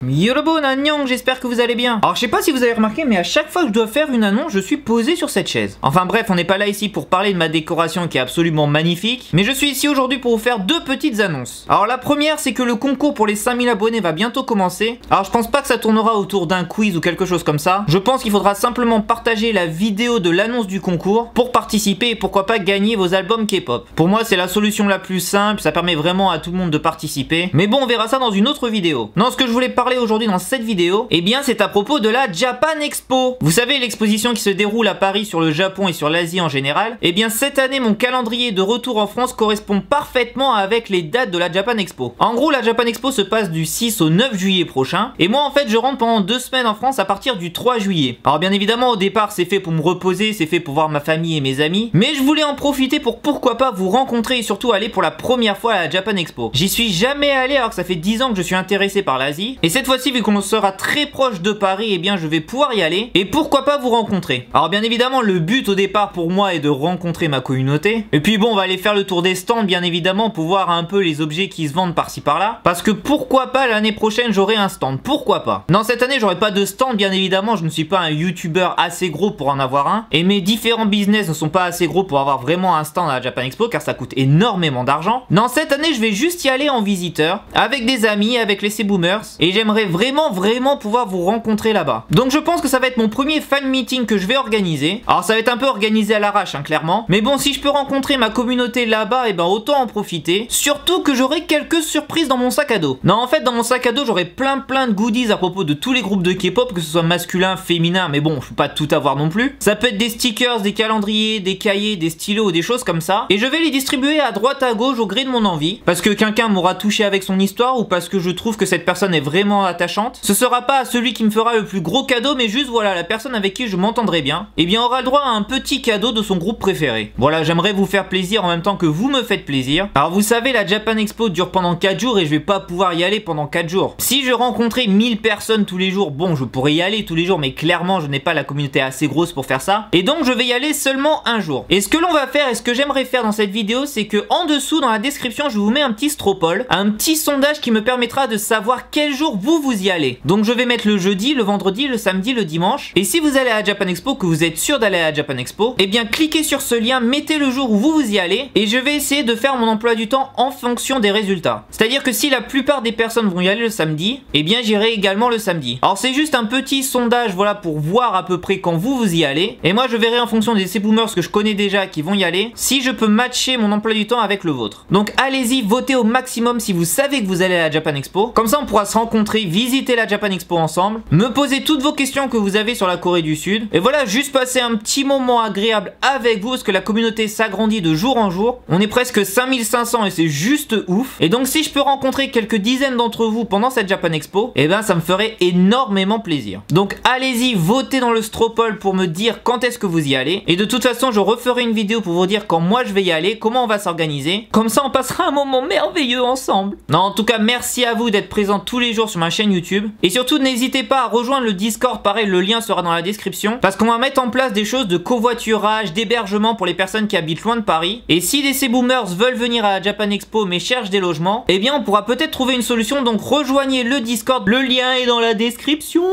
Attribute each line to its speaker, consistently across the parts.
Speaker 1: Yorobon Annyeong, j'espère que vous allez bien. Alors je sais pas si vous avez remarqué, mais à chaque fois que je dois faire une annonce, je suis posé sur cette chaise. Enfin bref, on n'est pas là ici pour parler de ma décoration qui est absolument magnifique, mais je suis ici aujourd'hui pour vous faire deux petites annonces. Alors la première, c'est que le concours pour les 5000 abonnés va bientôt commencer. Alors je pense pas que ça tournera autour d'un quiz ou quelque chose comme ça. Je pense qu'il faudra simplement partager la vidéo de l'annonce du concours pour participer et pourquoi pas gagner vos albums K-pop. Pour moi, c'est la solution la plus simple, ça permet vraiment à tout le monde de participer. Mais bon, on verra ça dans une autre vidéo. Non, ce que je voulais parler aujourd'hui dans cette vidéo, eh bien c'est à propos de la Japan Expo. Vous savez, l'exposition qui se déroule à Paris sur le Japon et sur l'Asie en général. Eh bien cette année, mon calendrier de retour en France correspond parfaitement avec les dates de la Japan Expo. En gros, la Japan Expo se passe du 6 au 9 juillet prochain. Et moi en fait, je rentre pendant 2 semaines en France à partir du 3 juillet. Alors bien évidemment, au départ, c'est fait pour me reposer, c'est fait pour voir ma famille et mes amis. Mais je voulais en profiter pour pourquoi pas vous rencontrer et surtout aller pour la première fois à la Japan Expo. J'y suis jamais allé alors que ça fait 10 ans que je suis intéressé par l'Asie. Et cette fois-ci, vu qu'on sera très proche de Paris, eh bien je vais pouvoir y aller et pourquoi pas vous rencontrer. Alors bien évidemment, le but au départ pour moi est de rencontrer ma communauté. Et puis bon, on va aller faire le tour des stands bien évidemment pour voir un peu les objets qui se vendent par-ci par-là. Parce que pourquoi pas l'année prochaine j'aurai un stand, pourquoi pas. Non, cette année j'aurai pas de stand bien évidemment, je ne suis pas un youtubeur assez gros pour en avoir un. Et mes différents business ne sont pas assez gros pour avoir vraiment un stand à la Japan Expo car ça coûte énormément d'argent. Non, cette année je vais juste y aller en visiteur avec des amis, avec les C-Boomers. Et j'aimerais vraiment pouvoir vous rencontrer là-bas. Donc je pense que ça va être mon premier fan meeting que je vais organiser. Alors ça va être un peu organisé à l'arrache hein, clairement. Mais bon, si je peux rencontrer ma communauté là-bas, et ben autant en profiter. Surtout que j'aurai quelques surprises dans mon sac à dos. Non, en fait dans mon sac à dos j'aurai plein de goodies à propos de tous les groupes de K-pop, que ce soit masculin, féminin, mais bon je peux pas tout avoir non plus. Ça peut être des stickers, des calendriers, des cahiers, des stylos, des choses comme ça. Et je vais les distribuer à droite à gauche au gré de mon envie. Parce que quelqu'un m'aura touché avec son histoire ou parce que je trouve que cette personne est vraiment attachante. Ce sera pas à celui qui me fera le plus gros cadeau, mais juste voilà, la personne avec qui je m'entendrai bien, et bien aura le droit à un petit cadeau de son groupe préféré. Voilà, j'aimerais vous faire plaisir en même temps que vous me faites plaisir. Alors vous savez, la Japan Expo dure pendant 4 jours et je vais pas pouvoir y aller pendant 4 jours. Si je rencontrais 1000 personnes tous les jours, bon, je pourrais y aller tous les jours, mais clairement je n'ai pas la communauté assez grosse pour faire ça. Et donc je vais y aller seulement un jour. Et ce que l'on va faire, et ce que j'aimerais faire dans cette vidéo, c'est que en dessous dans la description, je vous mets un petit stropole, un petit sondage qui me permettra de savoir quel jour vous y allez. Donc je vais mettre le jeudi, le vendredi, le samedi, le dimanche. Et si vous allez à la Japan Expo, que vous êtes sûr d'aller à la Japan Expo, eh bien cliquez sur ce lien, mettez le jour où vous y allez et je vais essayer de faire mon emploi du temps en fonction des résultats. C'est-à-dire que si la plupart des personnes vont y aller le samedi, eh bien j'irai également le samedi. Alors c'est juste un petit sondage, voilà, pour voir à peu près quand vous y allez. Et moi je verrai en fonction des C-Boomers que je connais déjà qui vont y aller, si je peux matcher mon emploi du temps avec le vôtre. Donc allez-y, votez au maximum si vous savez que vous allez à la Japan Expo. Comme ça on pourra se rencontrer, visiter la Japan Expo ensemble, me poser toutes vos questions que vous avez sur la Corée du Sud. Et voilà, juste passer un petit moment agréable avec vous parce que la communauté s'agrandit de jour en jour. On est presque 5500 et c'est juste ouf. Et donc si je peux rencontrer quelques dizaines d'entre vous pendant cette Japan Expo, eh ben ça me ferait énormément plaisir. Donc allez-y, votez dans le stropole pour me dire quand est-ce que vous y allez. Et de toute façon, je referai une vidéo pour vous dire quand moi je vais y aller, comment on va s'organiser. Comme ça, on passera un moment merveilleux ensemble. Non, en tout cas, merci à vous d'être présents tous les jours sur ma chaîne YouTube. Et surtout, n'hésitez pas à rejoindre le Discord, pareil, le lien sera dans la description. Parce qu'on va mettre en place des choses de covoiturage, d'hébergement pour les personnes qui habitent loin de Paris. Et si les C-Boomers veulent venir à la Japan Expo mais cherchent des logements, eh bien on pourra peut-être trouver une solution. Donc rejoignez le Discord, le lien est dans la description.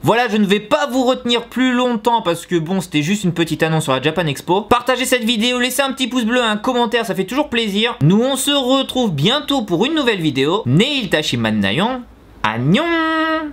Speaker 1: Voilà, je ne vais pas vous retenir plus longtemps parce que bon, c'était juste une petite annonce sur la Japan Expo. Partagez cette vidéo, laissez un petit pouce bleu, un commentaire, ça fait toujours plaisir. Nous on se retrouve bientôt pour une nouvelle vidéo. Neil Tashiman Nayon, Annyeong.